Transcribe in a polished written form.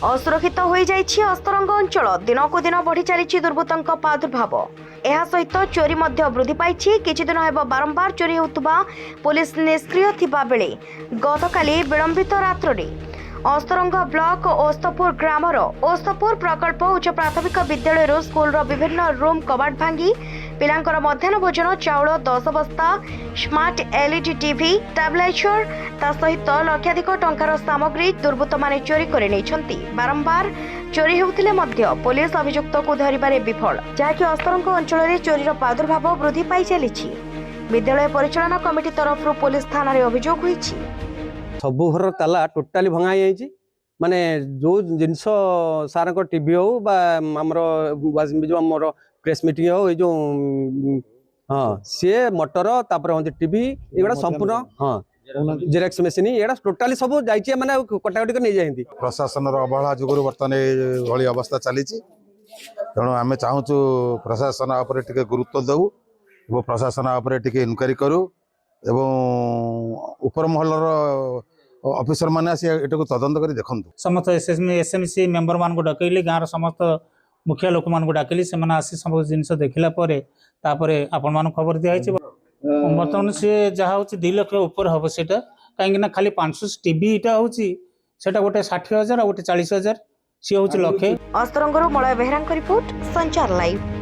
असुरक्षित हो जाइछि अस्तरंग अंचल दिनकु दिन बढ़ी चली दुर्बृत्तों प्रादुर्भाव यह सहित चोरी वृद्धि पाई किछि दिन हेब बारंबार चोरी होउतबा पुलिस निष्क्रिय थिबा बेले गतकाली विलंबित रात्रि अस्तरंग ब्लॉक ओस्तपुर ग्रामर ओस्तपुर प्रकल्प उच्च प्राथमिक विद्यालय स्कूल विभिन्न रूम कबाट भांगी पिलांकर मध्याह्न भोजन चाउल 10 बस्ता स्मार्ट एलईडी टीवी स्टेबलाइजर ता सहित लक्षाधिक टंकार सामग्री दुर्बृत्त माने चोरी करे नैछंती। बारंबार चोरी होउतिले मध्य पुलिस अभियुक्त को धरिबारे विफल जहाँकि अस्तरंग अंचल में चोरीर प्रादुर्भाव वृद्धि पाई चलीछि। विद्यालय परिचालना कमिटी तरफ पुलिस थाना रे अभियोग होईछि। सबु घर ताला टोटाली भंगा जाइए माने जो जिनस सार को टीवी हो जो आमर प्रेस मीटिंग हो ये जो हाँ सी मोटर तापर हम टीवी ये संपूर्ण हाँ जेरेक्स मेसीन ये टोटाली सब जाइए माने कटाकटी नहीं जाती प्रशासन अवहेला जुगुरु बर्तमान भली अवस्था चली तेणु आम चाहूँ प्रशासन टे गुरुत्व दऊ और प्रशासन टे इनक्वारी करूँ ऊपर महलर ऑफिसर माने एटाको तदंत करी देखंतु। समस्त एसएमसी मेंबर मान को डकैली गाँव समस्त मुखिया लोक मान को डाकिली से आसी सब जिनस देखला आपण मान खबर दिखाई बर्तमान सी जहाँ हूँ 2 लाख ऊपर हम से कहीं खाली 500 टीवी सेटा गोटे 60,000 गोटे 40,000 सी हूँ लक्षे। अस्तरंगरू मलय बेहरा रिपोर्ट संचार लाइव।